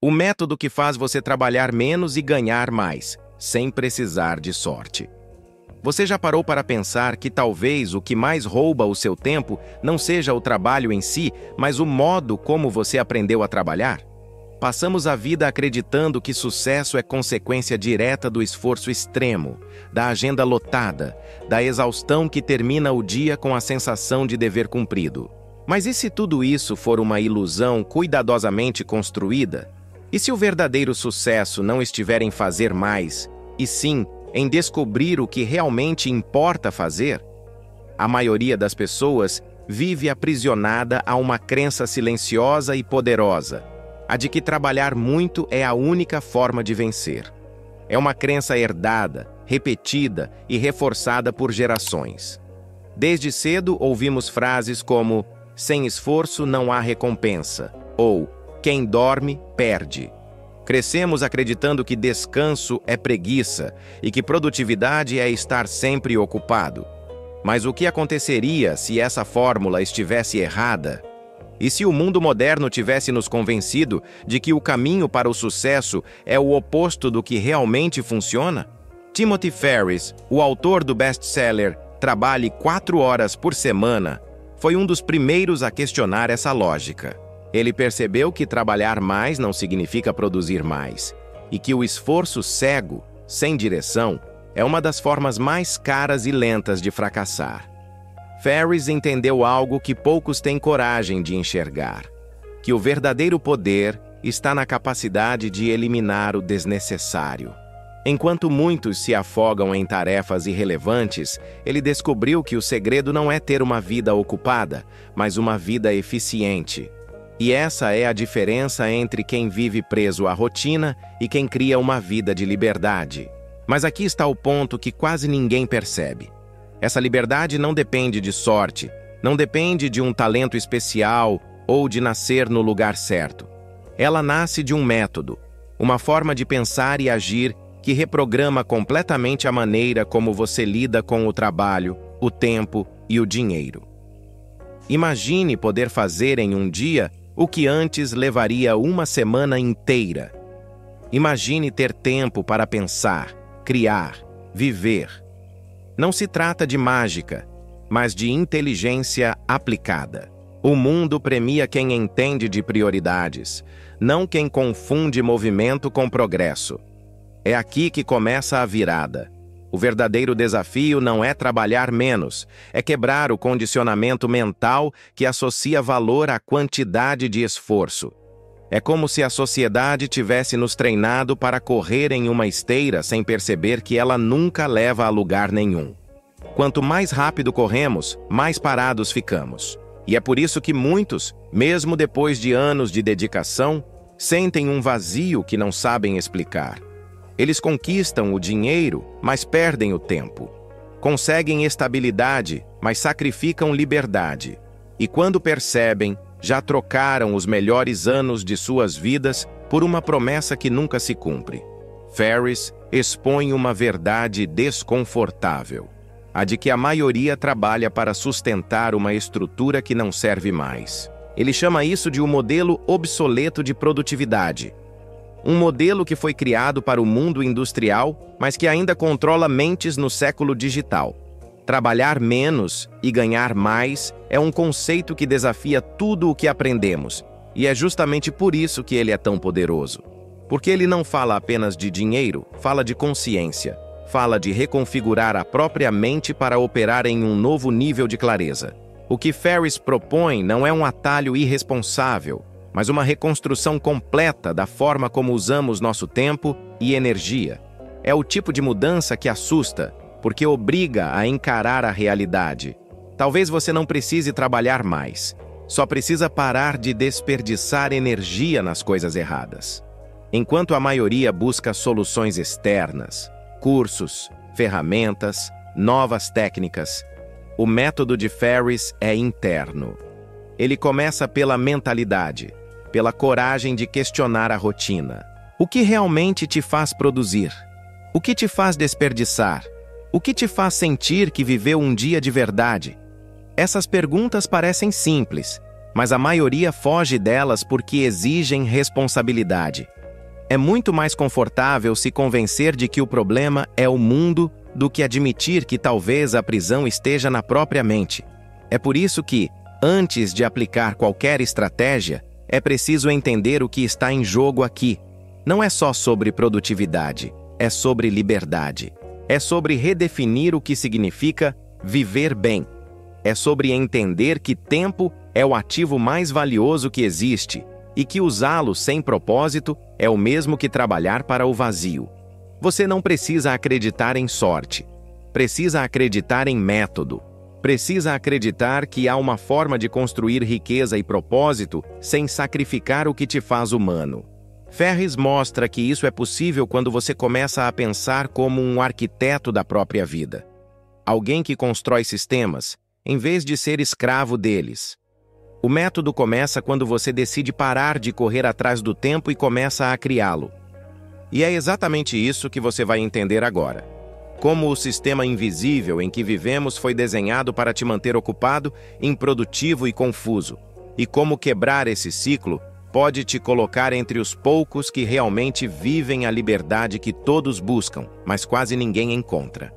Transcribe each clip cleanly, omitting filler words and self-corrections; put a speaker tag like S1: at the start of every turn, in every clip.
S1: O método que faz você trabalhar menos e ganhar mais, sem precisar de sorte. Você já parou para pensar que talvez o que mais rouba o seu tempo não seja o trabalho em si, mas o modo como você aprendeu a trabalhar? Passamos a vida acreditando que sucesso é consequência direta do esforço extremo, da agenda lotada, da exaustão que termina o dia com a sensação de dever cumprido. Mas e se tudo isso for uma ilusão cuidadosamente construída? E se o verdadeiro sucesso não estiver em fazer mais, e sim em descobrir o que realmente importa fazer? A maioria das pessoas vive aprisionada a uma crença silenciosa e poderosa, a de que trabalhar muito é a única forma de vencer. É uma crença herdada, repetida e reforçada por gerações. Desde cedo ouvimos frases como "sem esforço não há recompensa" ou "quem dorme, perde". Crescemos acreditando que descanso é preguiça e que produtividade é estar sempre ocupado. Mas o que aconteceria se essa fórmula estivesse errada? E se o mundo moderno tivesse nos convencido de que o caminho para o sucesso é o oposto do que realmente funciona? Timothy Ferriss, o autor do best-seller Trabalhe 4 horas por semana, foi um dos primeiros a questionar essa lógica. Ele percebeu que trabalhar mais não significa produzir mais, e que o esforço cego, sem direção, é uma das formas mais caras e lentas de fracassar. Ferriss entendeu algo que poucos têm coragem de enxergar: que o verdadeiro poder está na capacidade de eliminar o desnecessário. Enquanto muitos se afogam em tarefas irrelevantes, ele descobriu que o segredo não é ter uma vida ocupada, mas uma vida eficiente. E essa é a diferença entre quem vive preso à rotina e quem cria uma vida de liberdade. Mas aqui está o ponto que quase ninguém percebe. Essa liberdade não depende de sorte, não depende de um talento especial ou de nascer no lugar certo. Ela nasce de um método, uma forma de pensar e agir que reprograma completamente a maneira como você lida com o trabalho, o tempo e o dinheiro. Imagine poder fazer em um dia o que antes levaria uma semana inteira. Imagine ter tempo para pensar, criar, viver. Não se trata de mágica, mas de inteligência aplicada. O mundo premia quem entende de prioridades, não quem confunde movimento com progresso. É aqui que começa a virada. O verdadeiro desafio não é trabalhar menos, é quebrar o condicionamento mental que associa valor à quantidade de esforço. É como se a sociedade tivesse nos treinado para correr em uma esteira sem perceber que ela nunca leva a lugar nenhum. Quanto mais rápido corremos, mais parados ficamos. E é por isso que muitos, mesmo depois de anos de dedicação, sentem um vazio que não sabem explicar. Eles conquistam o dinheiro, mas perdem o tempo. Conseguem estabilidade, mas sacrificam liberdade. E quando percebem, já trocaram os melhores anos de suas vidas por uma promessa que nunca se cumpre. Ferriss expõe uma verdade desconfortável: a de que a maioria trabalha para sustentar uma estrutura que não serve mais. Ele chama isso de um modelo obsoleto de produtividade. Um modelo que foi criado para o mundo industrial, mas que ainda controla mentes no século digital. Trabalhar menos e ganhar mais é um conceito que desafia tudo o que aprendemos, e é justamente por isso que ele é tão poderoso. Porque ele não fala apenas de dinheiro, fala de consciência, fala de reconfigurar a própria mente para operar em um novo nível de clareza. O que Ferriss propõe não é um atalho irresponsável, mas uma reconstrução completa da forma como usamos nosso tempo e energia. É o tipo de mudança que assusta, porque obriga a encarar a realidade. Talvez você não precise trabalhar mais, só precisa parar de desperdiçar energia nas coisas erradas. Enquanto a maioria busca soluções externas, cursos, ferramentas, novas técnicas, o método de Ferriss é interno. Ele começa pela mentalidade, pela coragem de questionar a rotina. O que realmente te faz produzir? O que te faz desperdiçar? O que te faz sentir que viveu um dia de verdade? Essas perguntas parecem simples, mas a maioria foge delas porque exigem responsabilidade. É muito mais confortável se convencer de que o problema é o mundo do que admitir que talvez a prisão esteja na própria mente. É por isso que, antes de aplicar qualquer estratégia, é preciso entender o que está em jogo aqui. Não é só sobre produtividade, é sobre liberdade. É sobre redefinir o que significa viver bem. É sobre entender que tempo é o ativo mais valioso que existe e que usá-lo sem propósito é o mesmo que trabalhar para o vazio. Você não precisa acreditar em sorte. Precisa acreditar em método. Precisa acreditar que há uma forma de construir riqueza e propósito sem sacrificar o que te faz humano. Ferris mostra que isso é possível quando você começa a pensar como um arquiteto da própria vida. Alguém que constrói sistemas, em vez de ser escravo deles. O método começa quando você decide parar de correr atrás do tempo e começa a criá-lo. E é exatamente isso que você vai entender agora. Como o sistema invisível em que vivemos foi desenhado para te manter ocupado, improdutivo e confuso. E como quebrar esse ciclo pode te colocar entre os poucos que realmente vivem a liberdade que todos buscam, mas quase ninguém encontra.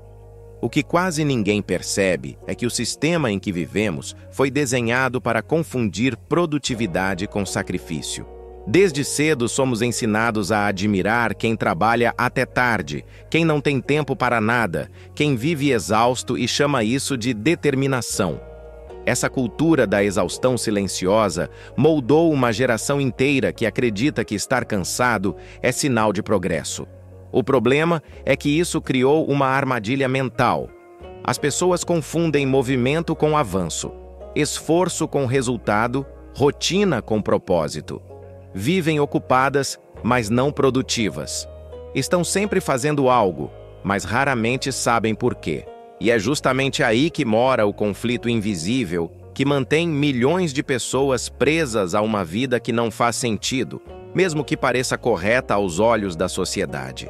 S1: O que quase ninguém percebe é que o sistema em que vivemos foi desenhado para confundir produtividade com sacrifício. Desde cedo somos ensinados a admirar quem trabalha até tarde, quem não tem tempo para nada, quem vive exausto e chama isso de determinação. Essa cultura da exaustão silenciosa moldou uma geração inteira que acredita que estar cansado é sinal de progresso. O problema é que isso criou uma armadilha mental. As pessoas confundem movimento com avanço, esforço com resultado, rotina com propósito. Vivem ocupadas, mas não produtivas. Estão sempre fazendo algo, mas raramente sabem por quê. E é justamente aí que mora o conflito invisível que mantém milhões de pessoas presas a uma vida que não faz sentido, mesmo que pareça correta aos olhos da sociedade.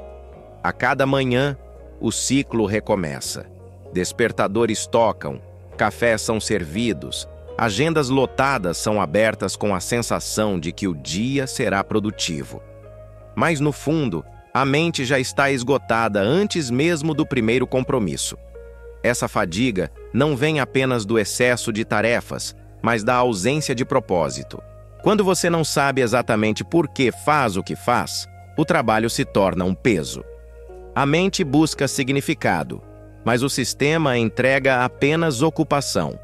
S1: A cada manhã, o ciclo recomeça. Despertadores tocam, cafés são servidos, agendas lotadas são abertas com a sensação de que o dia será produtivo. Mas, no fundo, a mente já está esgotada antes mesmo do primeiro compromisso. Essa fadiga não vem apenas do excesso de tarefas, mas da ausência de propósito. Quando você não sabe exatamente por que faz o que faz, o trabalho se torna um peso. A mente busca significado, mas o sistema entrega apenas ocupação.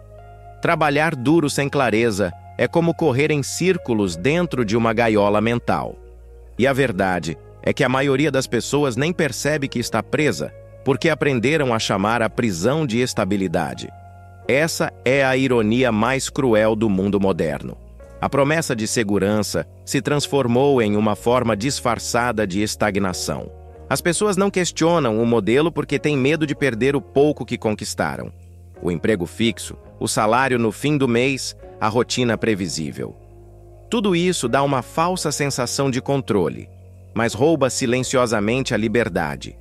S1: Trabalhar duro sem clareza é como correr em círculos dentro de uma gaiola mental. E a verdade é que a maioria das pessoas nem percebe que está presa, porque aprenderam a chamar a prisão de estabilidade. Essa é a ironia mais cruel do mundo moderno. A promessa de segurança se transformou em uma forma disfarçada de estagnação. As pessoas não questionam o modelo porque têm medo de perder o pouco que conquistaram. O emprego fixo, o salário no fim do mês, a rotina previsível. Tudo isso dá uma falsa sensação de controle, mas rouba silenciosamente a liberdade.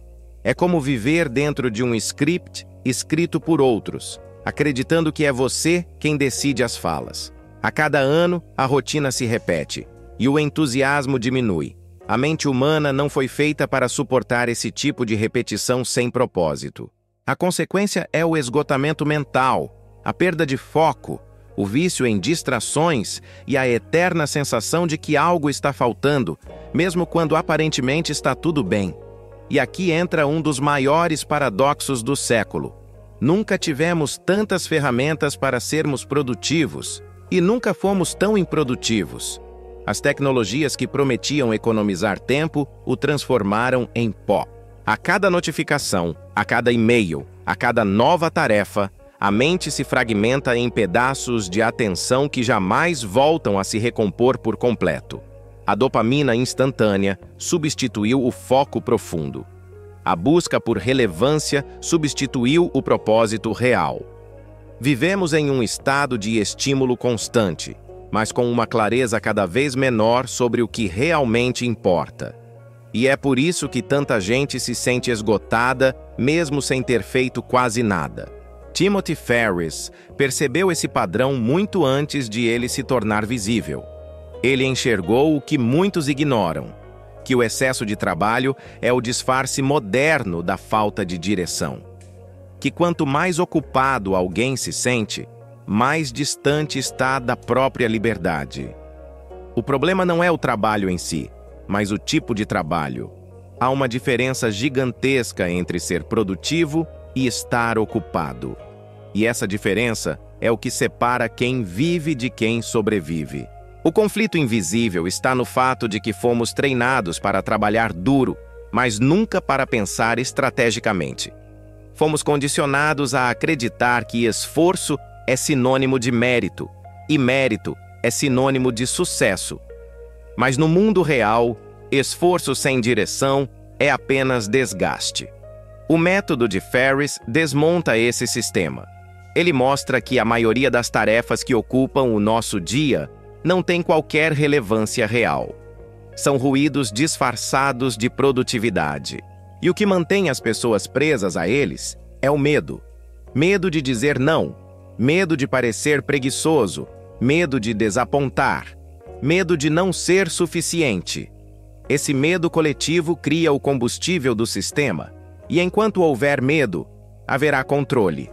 S1: É como viver dentro de um script escrito por outros, acreditando que é você quem decide as falas. A cada ano, a rotina se repete e o entusiasmo diminui. A mente humana não foi feita para suportar esse tipo de repetição sem propósito. A consequência é o esgotamento mental, a perda de foco, o vício em distrações e a eterna sensação de que algo está faltando, mesmo quando aparentemente está tudo bem. E aqui entra um dos maiores paradoxos do século. Nunca tivemos tantas ferramentas para sermos produtivos e nunca fomos tão improdutivos. As tecnologias que prometiam economizar tempo o transformaram em pó. A cada notificação, a cada e-mail, a cada nova tarefa, a mente se fragmenta em pedaços de atenção que jamais voltam a se recompor por completo. A dopamina instantânea substituiu o foco profundo. A busca por relevância substituiu o propósito real. Vivemos em um estado de estímulo constante, mas com uma clareza cada vez menor sobre o que realmente importa. E é por isso que tanta gente se sente esgotada, mesmo sem ter feito quase nada. Timothy Ferriss percebeu esse padrão muito antes de ele se tornar visível. Ele enxergou o que muitos ignoram, que o excesso de trabalho é o disfarce moderno da falta de direção. Que quanto mais ocupado alguém se sente, mais distante está da própria liberdade. O problema não é o trabalho em si, mas o tipo de trabalho. Há uma diferença gigantesca entre ser produtivo e estar ocupado. E essa diferença é o que separa quem vive de quem sobrevive. O conflito invisível está no fato de que fomos treinados para trabalhar duro, mas nunca para pensar estrategicamente. Fomos condicionados a acreditar que esforço é sinônimo de mérito, e mérito é sinônimo de sucesso. Mas no mundo real, esforço sem direção é apenas desgaste. O método de Ferriss desmonta esse sistema. Ele mostra que a maioria das tarefas que ocupam o nosso dia não tem qualquer relevância real. São ruídos disfarçados de produtividade. E o que mantém as pessoas presas a eles é o medo. Medo de dizer não, medo de parecer preguiçoso, medo de desapontar, medo de não ser suficiente. Esse medo coletivo cria o combustível do sistema, e enquanto houver medo, haverá controle.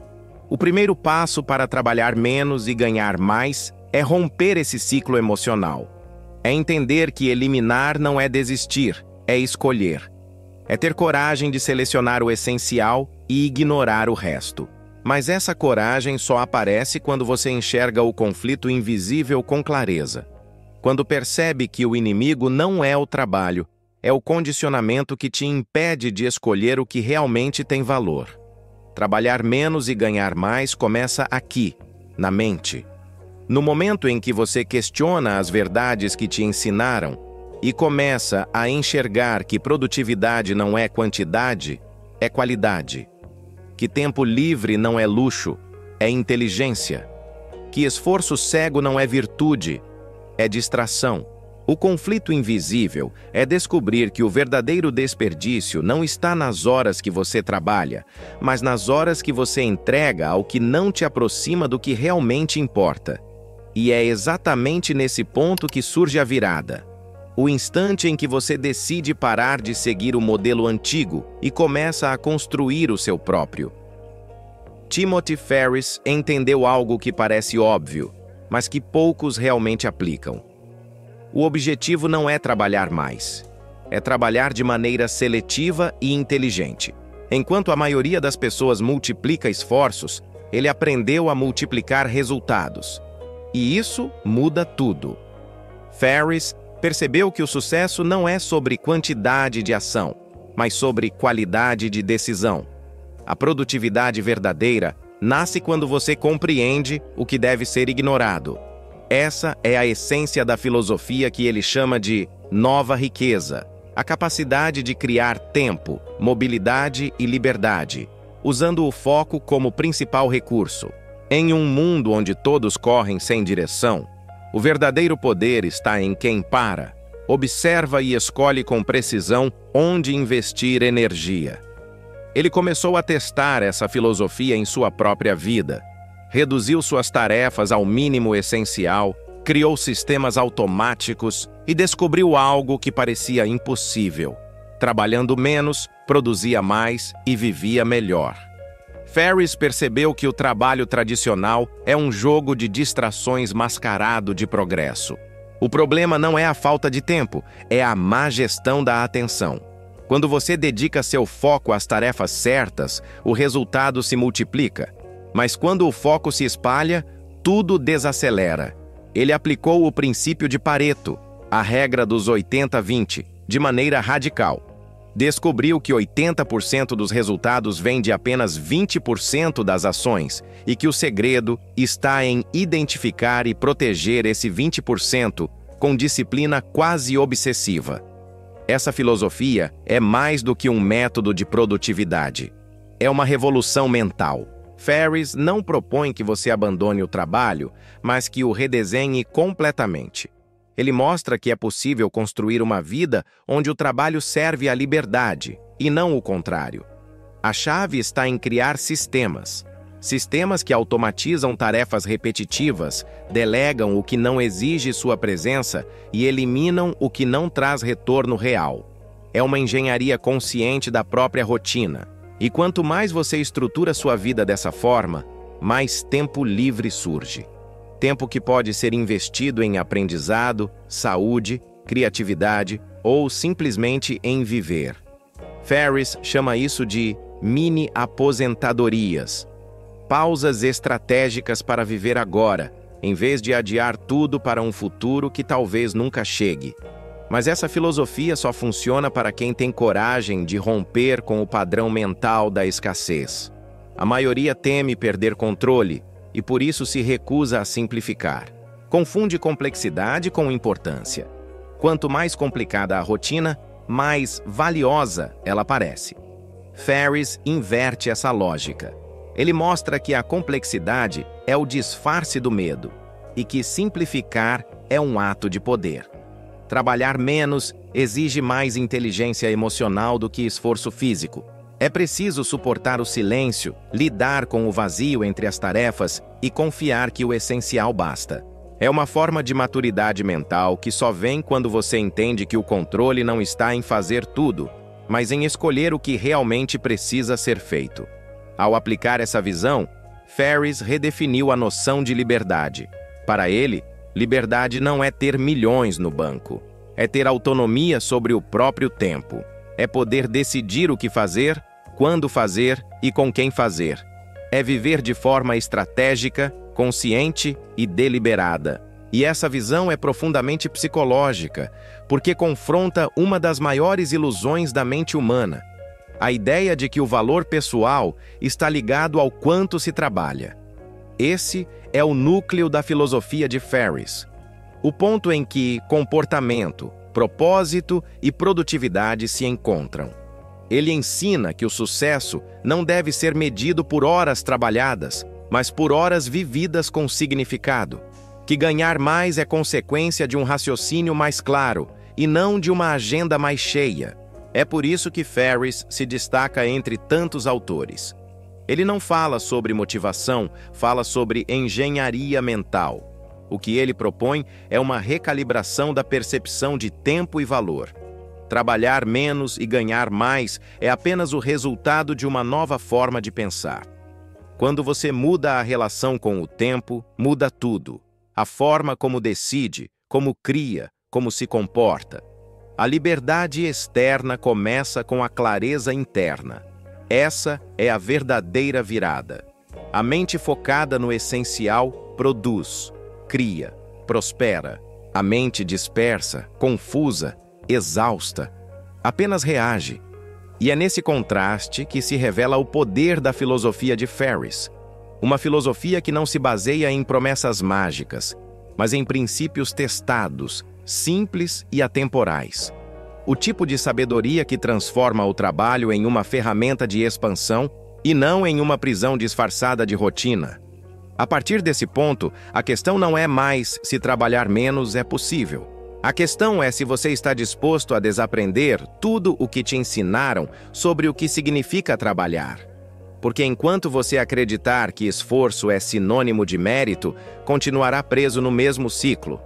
S1: O primeiro passo para trabalhar menos e ganhar mais é romper esse ciclo emocional. É entender que eliminar não é desistir, é escolher. É ter coragem de selecionar o essencial e ignorar o resto. Mas essa coragem só aparece quando você enxerga o conflito invisível com clareza. Quando percebe que o inimigo não é o trabalho, é o condicionamento que te impede de escolher o que realmente tem valor. Trabalhar menos e ganhar mais começa aqui, na mente. No momento em que você questiona as verdades que te ensinaram e começa a enxergar que produtividade não é quantidade, é qualidade. Que tempo livre não é luxo, é inteligência. Que esforço cego não é virtude, é distração. O conflito invisível é descobrir que o verdadeiro desperdício não está nas horas que você trabalha, mas nas horas que você entrega ao que não te aproxima do que realmente importa. E é exatamente nesse ponto que surge a virada. O instante em que você decide parar de seguir o modelo antigo e começa a construir o seu próprio. Timothy Ferriss entendeu algo que parece óbvio, mas que poucos realmente aplicam. O objetivo não é trabalhar mais. É trabalhar de maneira seletiva e inteligente. Enquanto a maioria das pessoas multiplica esforços, ele aprendeu a multiplicar resultados. E isso muda tudo. Ferriss percebeu que o sucesso não é sobre quantidade de ação, mas sobre qualidade de decisão. A produtividade verdadeira nasce quando você compreende o que deve ser ignorado. Essa é a essência da filosofia que ele chama de nova riqueza, a capacidade de criar tempo, mobilidade e liberdade, usando o foco como principal recurso. Em um mundo onde todos correm sem direção, o verdadeiro poder está em quem para, observa e escolhe com precisão onde investir energia. Ele começou a testar essa filosofia em sua própria vida. Reduziu suas tarefas ao mínimo essencial, criou sistemas automáticos e descobriu algo que parecia impossível. Trabalhando menos, produzia mais e vivia melhor. Ferriss percebeu que o trabalho tradicional é um jogo de distrações mascarado de progresso. O problema não é a falta de tempo, é a má gestão da atenção. Quando você dedica seu foco às tarefas certas, o resultado se multiplica. Mas quando o foco se espalha, tudo desacelera. Ele aplicou o princípio de Pareto, a regra dos 80-20, de maneira radical. Descobriu que 80% dos resultados vem de apenas 20% das ações e que o segredo está em identificar e proteger esse 20% com disciplina quase obsessiva. Essa filosofia é mais do que um método de produtividade. É uma revolução mental. Ferriss não propõe que você abandone o trabalho, mas que o redesenhe completamente. Ele mostra que é possível construir uma vida onde o trabalho serve à liberdade, e não o contrário. A chave está em criar sistemas. Sistemas que automatizam tarefas repetitivas, delegam o que não exige sua presença e eliminam o que não traz retorno real. É uma engenharia consciente da própria rotina. E quanto mais você estrutura sua vida dessa forma, mais tempo livre surge. Tempo que pode ser investido em aprendizado, saúde, criatividade ou simplesmente em viver. Ferriss chama isso de mini-aposentadorias. Pausas estratégicas para viver agora, em vez de adiar tudo para um futuro que talvez nunca chegue. Mas essa filosofia só funciona para quem tem coragem de romper com o padrão mental da escassez. A maioria teme perder controle e por isso se recusa a simplificar. Confunde complexidade com importância. Quanto mais complicada a rotina, mais valiosa ela parece. Ferriss inverte essa lógica. Ele mostra que a complexidade é o disfarce do medo e que simplificar é um ato de poder. Trabalhar menos exige mais inteligência emocional do que esforço físico. É preciso suportar o silêncio, lidar com o vazio entre as tarefas e confiar que o essencial basta. É uma forma de maturidade mental que só vem quando você entende que o controle não está em fazer tudo, mas em escolher o que realmente precisa ser feito. Ao aplicar essa visão, Ferriss redefiniu a noção de liberdade. Para ele, liberdade não é ter milhões no banco. É ter autonomia sobre o próprio tempo. É poder decidir o que fazer, quando fazer e com quem fazer. É viver de forma estratégica, consciente e deliberada. E essa visão é profundamente psicológica, porque confronta uma das maiores ilusões da mente humana: a ideia de que o valor pessoal está ligado ao quanto se trabalha. Esse é o núcleo da filosofia de Ferriss. O ponto em que comportamento, propósito e produtividade se encontram. Ele ensina que o sucesso não deve ser medido por horas trabalhadas, mas por horas vividas com significado. Que ganhar mais é consequência de um raciocínio mais claro e não de uma agenda mais cheia. É por isso que Ferriss se destaca entre tantos autores. Ele não fala sobre motivação, fala sobre engenharia mental. O que ele propõe é uma recalibração da percepção de tempo e valor. Trabalhar menos e ganhar mais é apenas o resultado de uma nova forma de pensar. Quando você muda a relação com o tempo, muda tudo. A forma como decide, como cria, como se comporta. A liberdade externa começa com a clareza interna. Essa é a verdadeira virada. A mente focada no essencial produz, cria, prospera. A mente dispersa, confusa, exausta, apenas reage. E é nesse contraste que se revela o poder da filosofia de Ferriss. Uma filosofia que não se baseia em promessas mágicas, mas em princípios testados, simples e atemporais. O tipo de sabedoria que transforma o trabalho em uma ferramenta de expansão e não em uma prisão disfarçada de rotina. A partir desse ponto, a questão não é mais se trabalhar menos é possível. A questão é se você está disposto a desaprender tudo o que te ensinaram sobre o que significa trabalhar. Porque enquanto você acreditar que esforço é sinônimo de mérito, continuará preso no mesmo ciclo.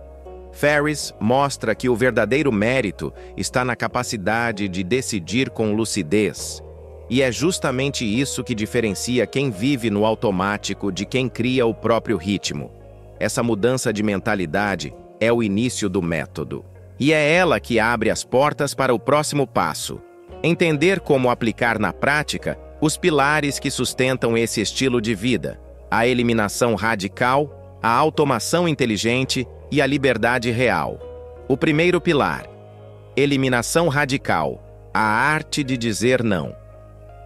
S1: Ferriss mostra que o verdadeiro mérito está na capacidade de decidir com lucidez. E é justamente isso que diferencia quem vive no automático de quem cria o próprio ritmo. Essa mudança de mentalidade é o início do método. E é ela que abre as portas para o próximo passo. Entender como aplicar na prática os pilares que sustentam esse estilo de vida: a eliminação radical, a automação inteligente e a liberdade real. O primeiro pilar: eliminação radical, a arte de dizer não.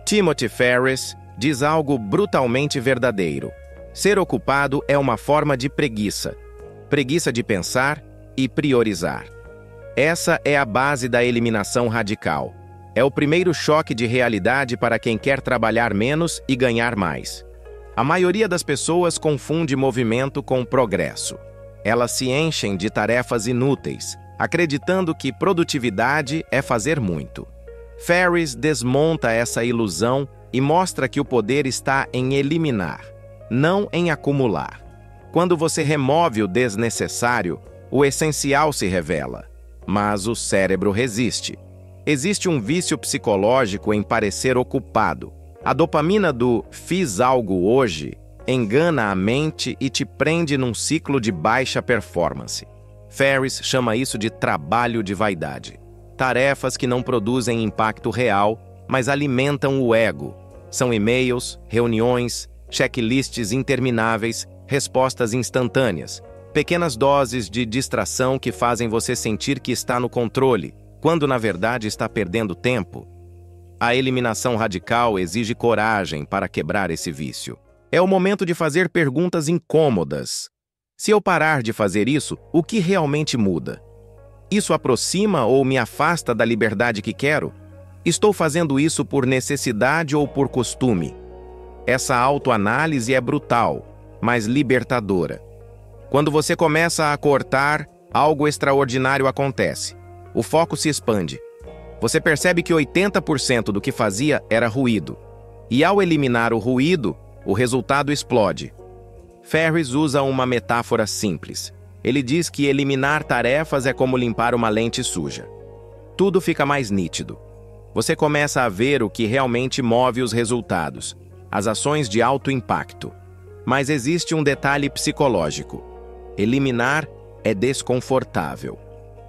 S1: Timothy Ferriss diz algo brutalmente verdadeiro. Ser ocupado é uma forma de preguiça. Preguiça de pensar e priorizar. Essa é a base da eliminação radical. É o primeiro choque de realidade para quem quer trabalhar menos e ganhar mais. A maioria das pessoas confunde movimento com progresso. Elas se enchem de tarefas inúteis, acreditando que produtividade é fazer muito. Ferriss desmonta essa ilusão e mostra que o poder está em eliminar. não em acumular. Quando você remove o desnecessário, o essencial se revela, mas o cérebro resiste. Existe um vício psicológico em parecer ocupado. A dopamina do "fiz algo hoje" engana a mente e te prende num ciclo de baixa performance. Ferriss chama isso de trabalho de vaidade. Tarefas que não produzem impacto real, mas alimentam o ego. São e-mails, reuniões, checklists intermináveis, respostas instantâneas, pequenas doses de distração que fazem você sentir que está no controle, quando na verdade está perdendo tempo. A eliminação radical exige coragem para quebrar esse vício. É o momento de fazer perguntas incômodas. Se eu parar de fazer isso, o que realmente muda? Isso aproxima ou me afasta da liberdade que quero? Estou fazendo isso por necessidade ou por costume? Essa autoanálise é brutal, mas libertadora. Quando você começa a cortar, algo extraordinário acontece. O foco se expande. Você percebe que 80% do que fazia era ruído. E ao eliminar o ruído, o resultado explode. Ferriss usa uma metáfora simples. Ele diz que eliminar tarefas é como limpar uma lente suja. Tudo fica mais nítido. Você começa a ver o que realmente move os resultados, as ações de alto impacto. Mas existe um detalhe psicológico. Eliminar é desconfortável.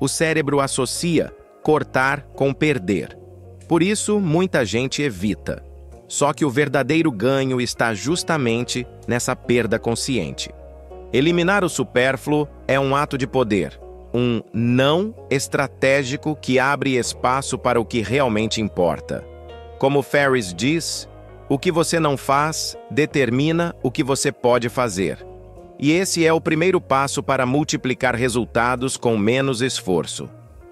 S1: O cérebro associa cortar com perder. Por isso, muita gente evita. Só que o verdadeiro ganho está justamente nessa perda consciente. Eliminar o supérfluo é um ato de poder, um não estratégico que abre espaço para o que realmente importa. Como Ferriss diz, o que você não faz determina o que você pode fazer. E esse é o primeiro passo para multiplicar resultados com menos esforço.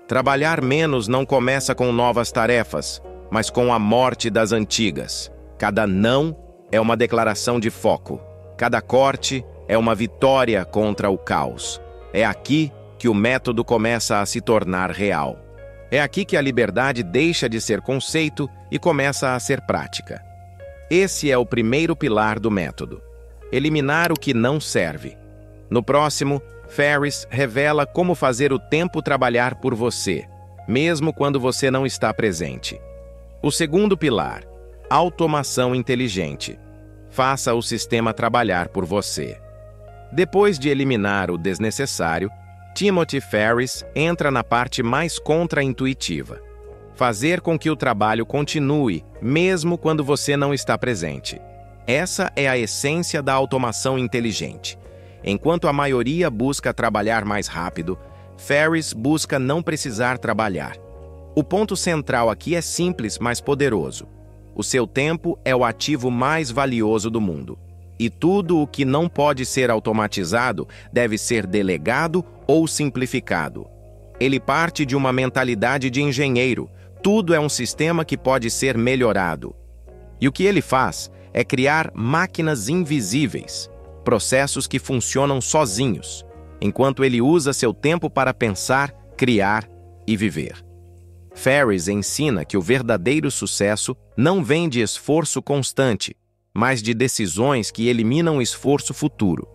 S1: Trabalhar menos não começa com novas tarefas, mas com a morte das antigas. Cada não é uma declaração de foco. Cada corte é uma vitória contra o caos. É aqui que o método começa a se tornar real. É aqui que a liberdade deixa de ser conceito e começa a ser prática. Esse é o primeiro pilar do método. Eliminar o que não serve. No próximo, Ferriss revela como fazer o tempo trabalhar por você, mesmo quando você não está presente. O segundo pilar, automação inteligente. Faça o sistema trabalhar por você. Depois de eliminar o desnecessário, Timothy Ferriss entra na parte mais contra-intuitiva. Fazer com que o trabalho continue, mesmo quando você não está presente. Essa é a essência da automação inteligente. Enquanto a maioria busca trabalhar mais rápido, Ferriss busca não precisar trabalhar. O ponto central aqui é simples, mas poderoso. O seu tempo é o ativo mais valioso do mundo. E tudo o que não pode ser automatizado deve ser delegado ou simplificado. Ele parte de uma mentalidade de engenheiro. Tudo é um sistema que pode ser melhorado. E o que ele faz é criar máquinas invisíveis, processos que funcionam sozinhos, enquanto ele usa seu tempo para pensar, criar e viver. Ferriss ensina que o verdadeiro sucesso não vem de esforço constante, mas de decisões que eliminam o esforço futuro.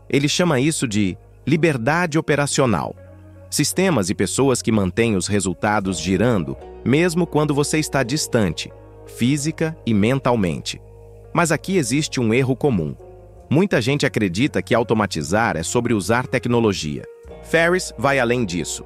S1: Ele chama isso de liberdade operacional. Sistemas e pessoas que mantêm os resultados girando, mesmo quando você está distante, física e mentalmente. Mas aqui existe um erro comum. Muita gente acredita que automatizar é sobre usar tecnologia. Ferriss vai além disso.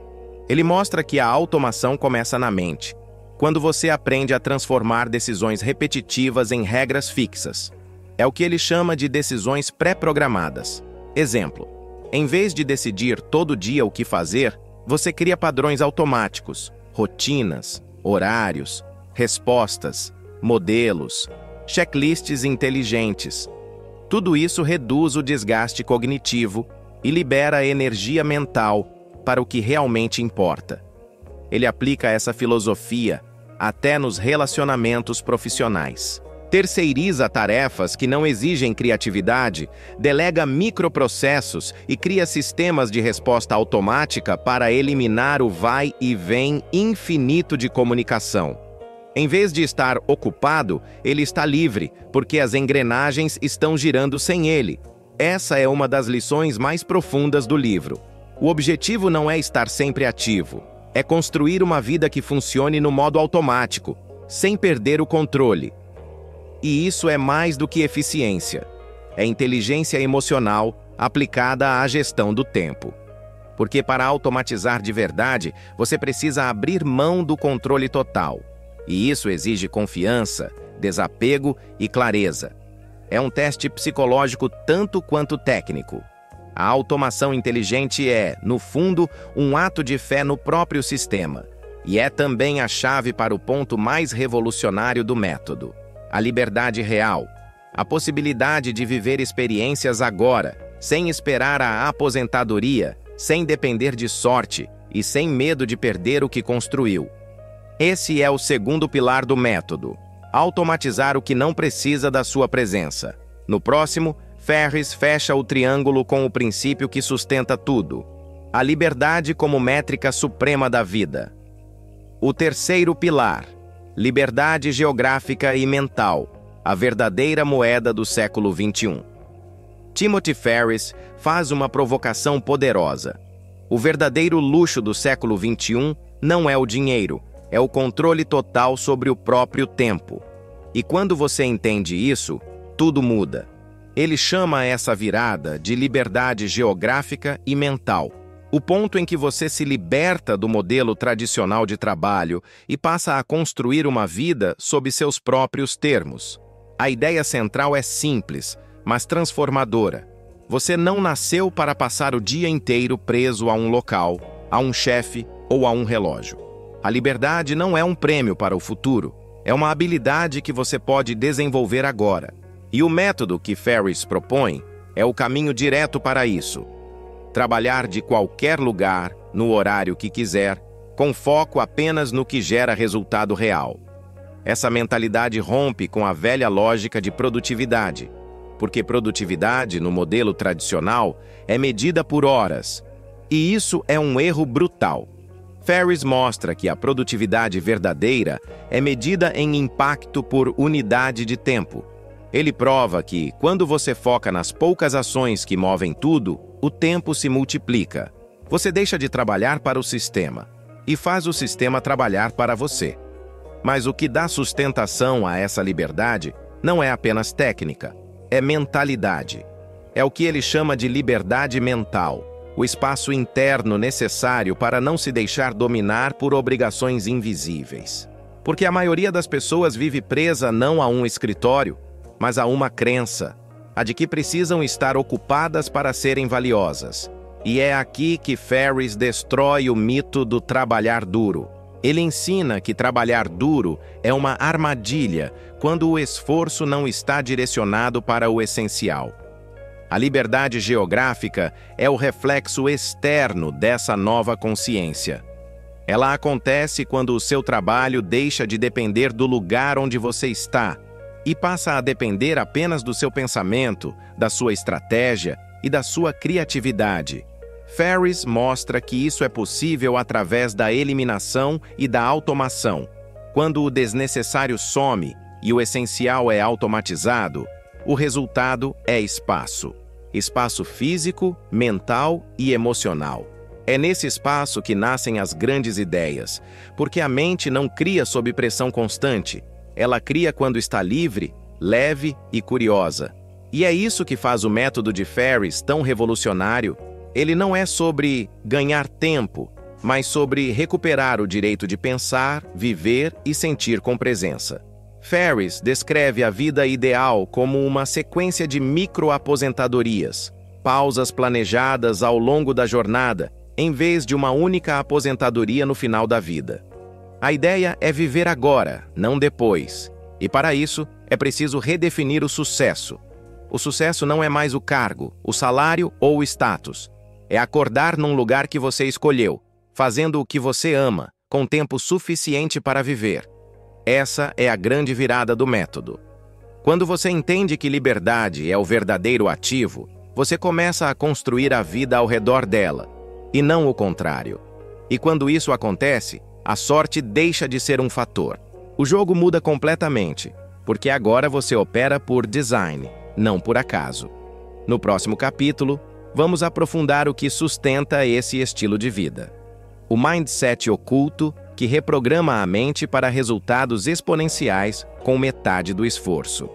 S1: Ele mostra que a automação começa na mente, quando você aprende a transformar decisões repetitivas em regras fixas. É o que ele chama de decisões pré-programadas. Exemplo: em vez de decidir todo dia o que fazer, você cria padrões automáticos, rotinas, horários, respostas, modelos, checklists inteligentes. Tudo isso reduz o desgaste cognitivo e libera energia mental para o que realmente importa. Ele aplica essa filosofia até nos relacionamentos profissionais. Terceiriza tarefas que não exigem criatividade, delega microprocessos e cria sistemas de resposta automática para eliminar o vai e vem infinito de comunicação. Em vez de estar ocupado, ele está livre, porque as engrenagens estão girando sem ele. Essa é uma das lições mais profundas do livro. O objetivo não é estar sempre ativo, é construir uma vida que funcione no modo automático, sem perder o controle. E isso é mais do que eficiência. É inteligência emocional aplicada à gestão do tempo. Porque para automatizar de verdade, você precisa abrir mão do controle total. E isso exige confiança, desapego e clareza. É um teste psicológico tanto quanto técnico. A automação inteligente é, no fundo, um ato de fé no próprio sistema. E é também a chave para o ponto mais revolucionário do método: a liberdade real. A possibilidade de viver experiências agora, sem esperar a aposentadoria, sem depender de sorte e sem medo de perder o que construiu. Esse é o segundo pilar do método: automatizar o que não precisa da sua presença. No próximo, Ferriss fecha o triângulo com o princípio que sustenta tudo: a liberdade como métrica suprema da vida. O terceiro pilar: liberdade geográfica e mental, a verdadeira moeda do século XXI. Timothy Ferriss faz uma provocação poderosa. O verdadeiro luxo do século XXI não é o dinheiro, é o controle total sobre o próprio tempo. E quando você entende isso, tudo muda. Ele chama essa virada de liberdade geográfica e mental. O ponto em que você se liberta do modelo tradicional de trabalho e passa a construir uma vida sob seus próprios termos. A ideia central é simples, mas transformadora. Você não nasceu para passar o dia inteiro preso a um local, a um chefe ou a um relógio. A liberdade não é um prêmio para o futuro, é uma habilidade que você pode desenvolver agora. E o método que Ferriss propõe é o caminho direto para isso. Trabalhar de qualquer lugar, no horário que quiser, com foco apenas no que gera resultado real. Essa mentalidade rompe com a velha lógica de produtividade, porque produtividade, no modelo tradicional, é medida por horas. E isso é um erro brutal. Ferriss mostra que a produtividade verdadeira é medida em impacto por unidade de tempo. Ele prova que, quando você foca nas poucas ações que movem tudo, o tempo se multiplica. Você deixa de trabalhar para o sistema e faz o sistema trabalhar para você. Mas o que dá sustentação a essa liberdade não é apenas técnica, é mentalidade. É o que ele chama de liberdade mental, o espaço interno necessário para não se deixar dominar por obrigações invisíveis. Porque a maioria das pessoas vive presa não a um escritório, mas a uma crença, a de que precisam estar ocupadas para serem valiosas. E é aqui que Ferriss destrói o mito do trabalhar duro. Ele ensina que trabalhar duro é uma armadilha quando o esforço não está direcionado para o essencial. A liberdade geográfica é o reflexo externo dessa nova consciência. Ela acontece quando o seu trabalho deixa de depender do lugar onde você está e passa a depender apenas do seu pensamento, da sua estratégia e da sua criatividade. Ferriss mostra que isso é possível através da eliminação e da automação. Quando o desnecessário some e o essencial é automatizado, o resultado é espaço. Espaço físico, mental e emocional. É nesse espaço que nascem as grandes ideias, porque a mente não cria sob pressão constante. Ela cria quando está livre, leve e curiosa. E é isso que faz o método de Ferriss tão revolucionário. Ele não é sobre ganhar tempo, mas sobre recuperar o direito de pensar, viver e sentir com presença. Ferriss descreve a vida ideal como uma sequência de micro-aposentadorias, pausas planejadas ao longo da jornada, em vez de uma única aposentadoria no final da vida. A ideia é viver agora, não depois. E para isso, é preciso redefinir o sucesso. O sucesso não é mais o cargo, o salário ou o status. É acordar num lugar que você escolheu, fazendo o que você ama, com tempo suficiente para viver. Essa é a grande virada do método. Quando você entende que liberdade é o verdadeiro ativo, você começa a construir a vida ao redor dela, e não o contrário. E quando isso acontece, a sorte deixa de ser um fator. O jogo muda completamente, porque agora você opera por design, não por acaso. No próximo capítulo, vamos aprofundar o que sustenta esse estilo de vida. O mindset oculto que reprograma a mente para resultados exponenciais com metade do esforço.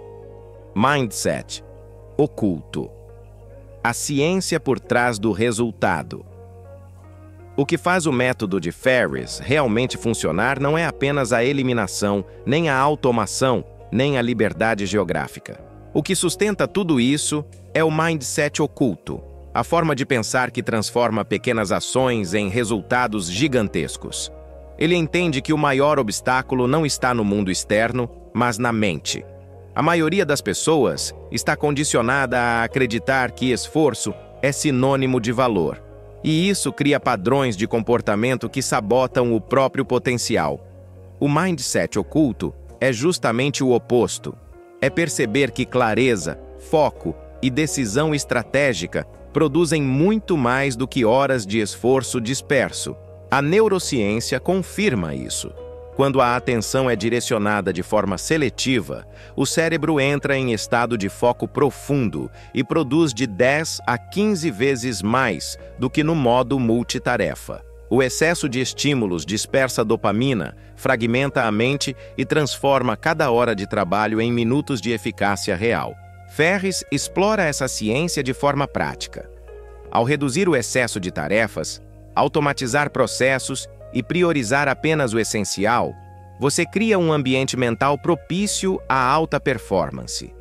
S1: Mindset oculto. A ciência por trás do resultado. O que faz o método de Ferris realmente funcionar não é apenas a eliminação, nem a automação, nem a liberdade geográfica. O que sustenta tudo isso é o mindset oculto, a forma de pensar que transforma pequenas ações em resultados gigantescos. Ele entende que o maior obstáculo não está no mundo externo, mas na mente. A maioria das pessoas está condicionada a acreditar que esforço é sinônimo de valor. E isso cria padrões de comportamento que sabotam o próprio potencial. O mindset oculto é justamente o oposto. É perceber que clareza, foco e decisão estratégica produzem muito mais do que horas de esforço disperso. A neurociência confirma isso. Quando a atenção é direcionada de forma seletiva, o cérebro entra em estado de foco profundo e produz de 10 a 15 vezes mais do que no modo multitarefa. O excesso de estímulos dispersa dopamina, fragmenta a mente e transforma cada hora de trabalho em minutos de eficácia real. Ferris explora essa ciência de forma prática. Ao reduzir o excesso de tarefas, automatizar processos e priorizar apenas o essencial, você cria um ambiente mental propício à alta performance.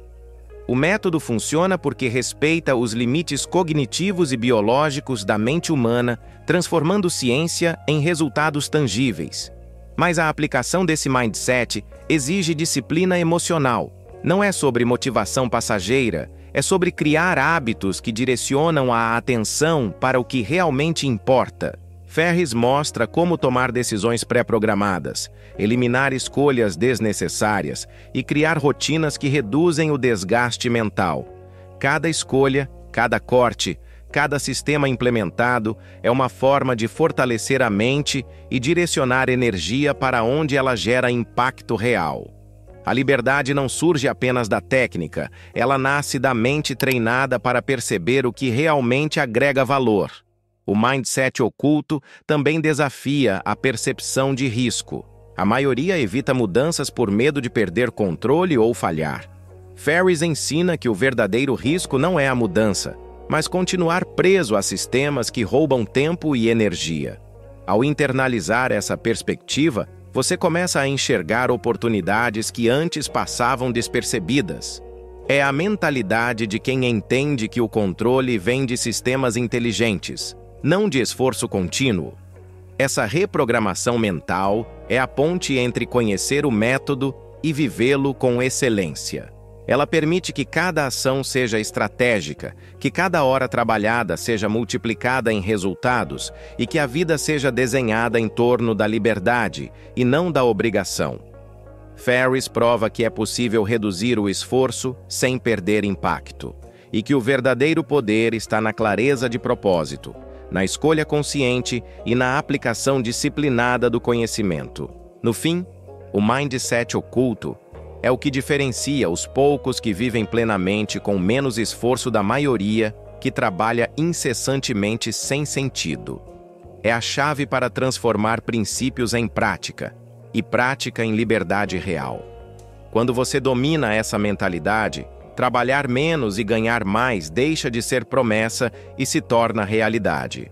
S1: O método funciona porque respeita os limites cognitivos e biológicos da mente humana, transformando ciência em resultados tangíveis. Mas a aplicação desse mindset exige disciplina emocional. Não é sobre motivação passageira, é sobre criar hábitos que direcionam a atenção para o que realmente importa. Ferris mostra como tomar decisões pré-programadas, eliminar escolhas desnecessárias e criar rotinas que reduzem o desgaste mental. Cada escolha, cada corte, cada sistema implementado é uma forma de fortalecer a mente e direcionar energia para onde ela gera impacto real. A liberdade não surge apenas da técnica, ela nasce da mente treinada para perceber o que realmente agrega valor. O mindset oculto também desafia a percepção de risco. A maioria evita mudanças por medo de perder controle ou falhar. Ferris ensina que o verdadeiro risco não é a mudança, mas continuar preso a sistemas que roubam tempo e energia. Ao internalizar essa perspectiva, você começa a enxergar oportunidades que antes passavam despercebidas. É a mentalidade de quem entende que o controle vem de sistemas inteligentes, não de esforço contínuo. Essa reprogramação mental é a ponte entre conhecer o método e vivê-lo com excelência. Ela permite que cada ação seja estratégica, que cada hora trabalhada seja multiplicada em resultados e que a vida seja desenhada em torno da liberdade e não da obrigação. Ferris prova que é possível reduzir o esforço sem perder impacto, e que o verdadeiro poder está na clareza de propósito, na escolha consciente e na aplicação disciplinada do conhecimento. No fim, o mindset oculto é o que diferencia os poucos que vivem plenamente com menos esforço da maioria que trabalha incessantemente sem sentido. É a chave para transformar princípios em prática e prática em liberdade real. Quando você domina essa mentalidade, trabalhar menos e ganhar mais deixa de ser promessa e se torna realidade.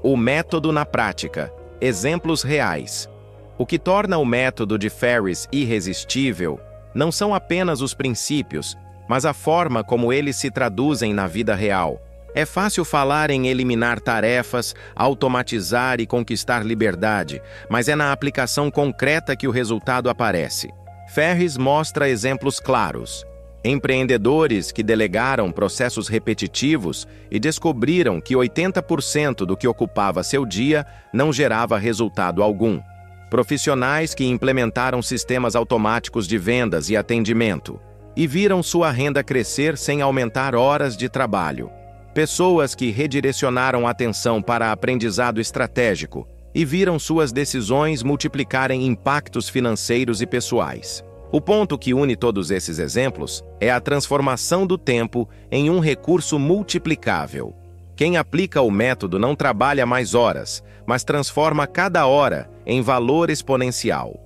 S1: O método na prática. Exemplos reais. O que torna o método de Ferris irresistível não são apenas os princípios, mas a forma como eles se traduzem na vida real. É fácil falar em eliminar tarefas, automatizar e conquistar liberdade, mas é na aplicação concreta que o resultado aparece. Ferris mostra exemplos claros. Empreendedores que delegaram processos repetitivos e descobriram que 80% do que ocupava seu dia não gerava resultado algum. Profissionais que implementaram sistemas automáticos de vendas e atendimento e viram sua renda crescer sem aumentar horas de trabalho. Pessoas que redirecionaram atenção para aprendizado estratégico e viram suas decisões multiplicarem impactos financeiros e pessoais. O ponto que une todos esses exemplos é a transformação do tempo em um recurso multiplicável. Quem aplica o método não trabalha mais horas, mas transforma cada hora em valor exponencial.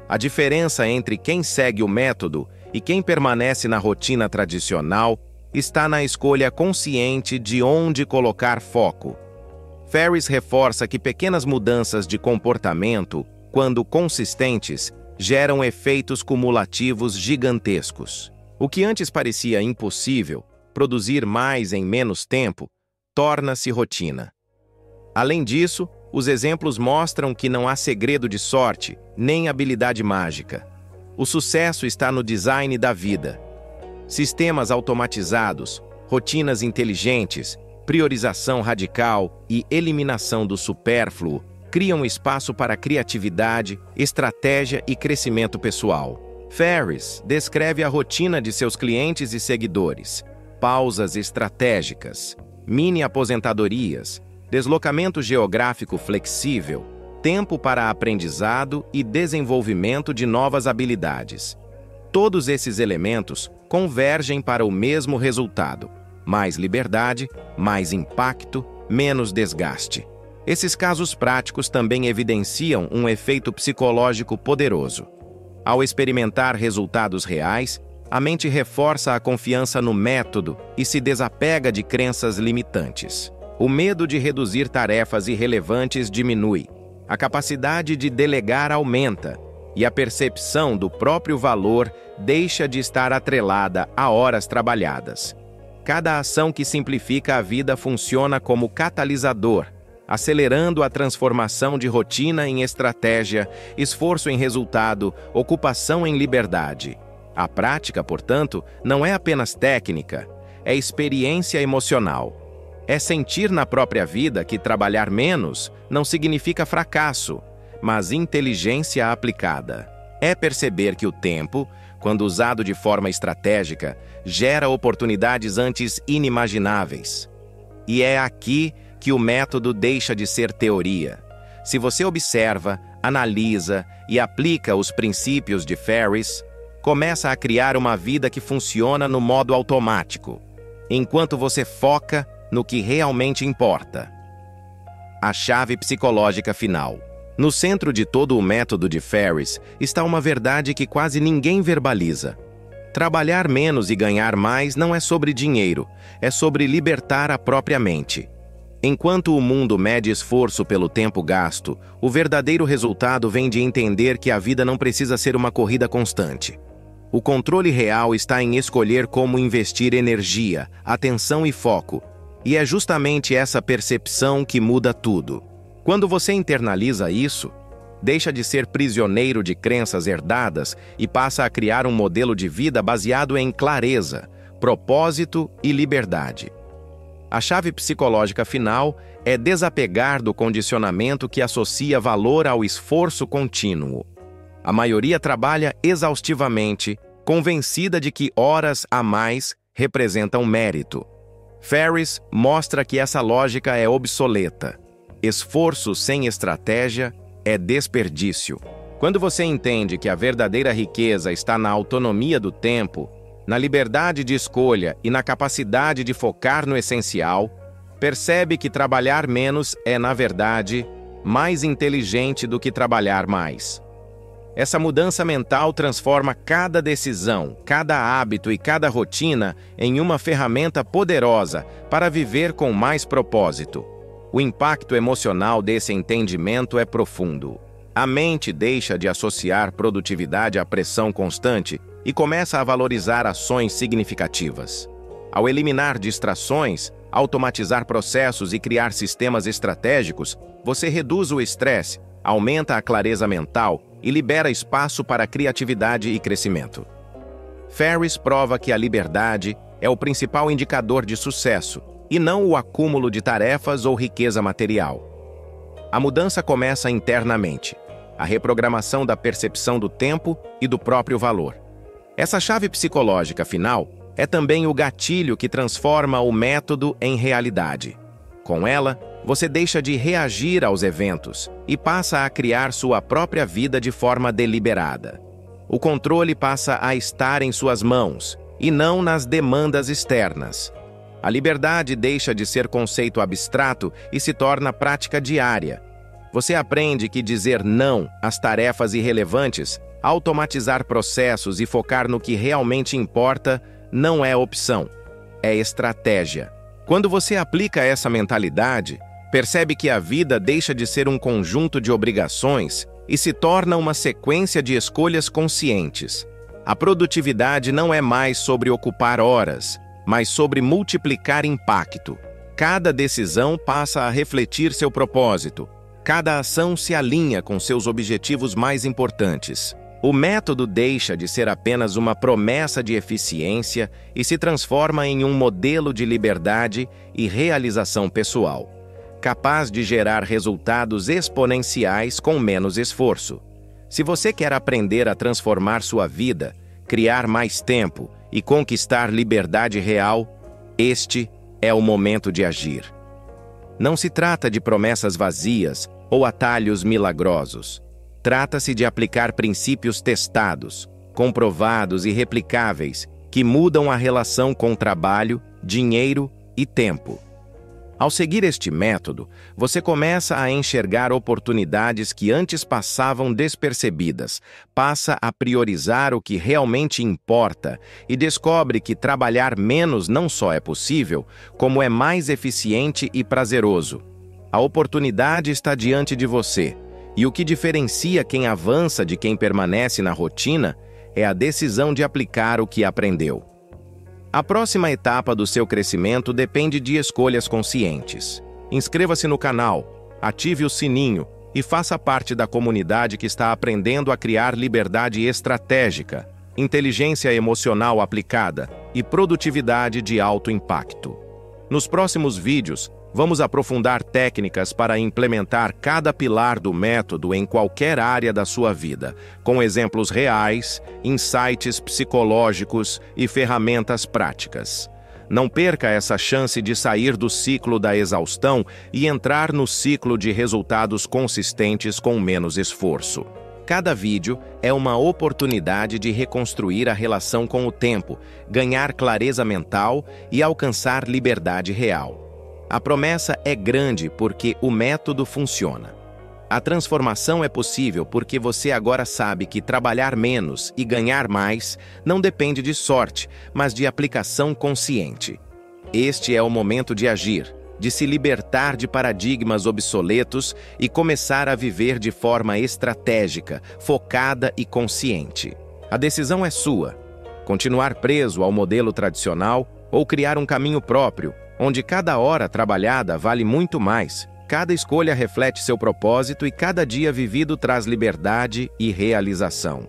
S1: A diferença entre quem segue o método e quem permanece na rotina tradicional está na escolha consciente de onde colocar foco. Ferriss reforça que pequenas mudanças de comportamento, quando consistentes, geram efeitos cumulativos gigantescos. O que antes parecia impossível, produzir mais em menos tempo, torna-se rotina. Além disso, os exemplos mostram que não há segredo de sorte, nem habilidade mágica. O sucesso está no design da vida. Sistemas automatizados, rotinas inteligentes, priorização radical e eliminação do supérfluo criam espaço para criatividade, estratégia e crescimento pessoal. Ferriss descreve a rotina de seus clientes e seguidores: pausas estratégicas, mini-aposentadorias, deslocamento geográfico flexível, tempo para aprendizado e desenvolvimento de novas habilidades. Todos esses elementos convergem para o mesmo resultado: mais liberdade, mais impacto, menos desgaste. Esses casos práticos também evidenciam um efeito psicológico poderoso. Ao experimentar resultados reais, a mente reforça a confiança no método e se desapega de crenças limitantes. O medo de reduzir tarefas irrelevantes diminui, a capacidade de delegar aumenta e a percepção do próprio valor deixa de estar atrelada a horas trabalhadas. Cada ação que simplifica a vida funciona como catalisador, acelerando a transformação de rotina em estratégia, esforço em resultado, ocupação em liberdade. A prática, portanto, não é apenas técnica, é experiência emocional. É sentir na própria vida que trabalhar menos não significa fracasso, mas inteligência aplicada. É perceber que o tempo, quando usado de forma estratégica, gera oportunidades antes inimagináveis. E é aqui que o método deixa de ser teoria. Se você observa, analisa e aplica os princípios de Ferriss, começa a criar uma vida que funciona no modo automático, enquanto você foca no que realmente importa. A chave psicológica final. No centro de todo o método de Ferriss está uma verdade que quase ninguém verbaliza. Trabalhar menos e ganhar mais não é sobre dinheiro, é sobre libertar a própria mente. Enquanto o mundo mede esforço pelo tempo gasto, o verdadeiro resultado vem de entender que a vida não precisa ser uma corrida constante. O controle real está em escolher como investir energia, atenção e foco, e é justamente essa percepção que muda tudo. Quando você internaliza isso, deixa de ser prisioneiro de crenças herdadas e passa a criar um modelo de vida baseado em clareza, propósito e liberdade. A chave psicológica final é desapegar do condicionamento que associa valor ao esforço contínuo. A maioria trabalha exaustivamente, convencida de que horas a mais representam mérito. Ferriss mostra que essa lógica é obsoleta. Esforço sem estratégia é desperdício. Quando você entende que a verdadeira riqueza está na autonomia do tempo, na liberdade de escolha e na capacidade de focar no essencial, percebe que trabalhar menos é, na verdade, mais inteligente do que trabalhar mais. Essa mudança mental transforma cada decisão, cada hábito e cada rotina em uma ferramenta poderosa para viver com mais propósito. O impacto emocional desse entendimento é profundo. A mente deixa de associar produtividade à pressão constante e começa a valorizar ações significativas. Ao eliminar distrações, automatizar processos e criar sistemas estratégicos, você reduz o estresse, aumenta a clareza mental e libera espaço para criatividade e crescimento. Ferriss prova que a liberdade é o principal indicador de sucesso, e não o acúmulo de tarefas ou riqueza material. A mudança começa internamente, a reprogramação da percepção do tempo e do próprio valor. Essa chave psicológica final é também o gatilho que transforma o método em realidade. Com ela, Você deixa de reagir aos eventos e passa a criar sua própria vida de forma deliberada. O controle passa a estar em suas mãos e não nas demandas externas. A liberdade deixa de ser conceito abstrato e se torna prática diária. Você aprende que dizer não às tarefas irrelevantes, automatizar processos e focar no que realmente importa não é opção, é estratégia. Quando você aplica essa mentalidade, percebe que a vida deixa de ser um conjunto de obrigações e se torna uma sequência de escolhas conscientes. A produtividade não é mais sobre ocupar horas, mas sobre multiplicar impacto. Cada decisão passa a refletir seu propósito. Cada ação se alinha com seus objetivos mais importantes. O método deixa de ser apenas uma promessa de eficiência e se transforma em um modelo de liberdade e realização pessoal, capaz de gerar resultados exponenciais com menos esforço. Se você quer aprender a transformar sua vida, criar mais tempo e conquistar liberdade real, este é o momento de agir. Não se trata de promessas vazias ou atalhos milagrosos. Trata-se de aplicar princípios testados, comprovados e replicáveis que mudam a relação com trabalho, dinheiro e tempo. Ao seguir este método, você começa a enxergar oportunidades que antes passavam despercebidas, passa a priorizar o que realmente importa e descobre que trabalhar menos não só é possível, como é mais eficiente e prazeroso. A oportunidade está diante de você, e o que diferencia quem avança de quem permanece na rotina é a decisão de aplicar o que aprendeu. A próxima etapa do seu crescimento depende de escolhas conscientes. Inscreva-se no canal, ative o sininho e faça parte da comunidade que está aprendendo a criar liberdade estratégica, inteligência emocional aplicada e produtividade de alto impacto. Nos próximos vídeos, vamos aprofundar técnicas para implementar cada pilar do método em qualquer área da sua vida, com exemplos reais, insights psicológicos e ferramentas práticas. Não perca essa chance de sair do ciclo da exaustão e entrar no ciclo de resultados consistentes com menos esforço. Cada vídeo é uma oportunidade de reconstruir a relação com o tempo, ganhar clareza mental e alcançar liberdade real. A promessa é grande porque o método funciona. A transformação é possível porque você agora sabe que trabalhar menos e ganhar mais não depende de sorte, mas de aplicação consciente. Este é o momento de agir, de se libertar de paradigmas obsoletos e começar a viver de forma estratégica, focada e consciente. A decisão é sua: continuar preso ao modelo tradicional ou criar um caminho próprio, onde cada hora trabalhada vale muito mais, cada escolha reflete seu propósito e cada dia vivido traz liberdade e realização.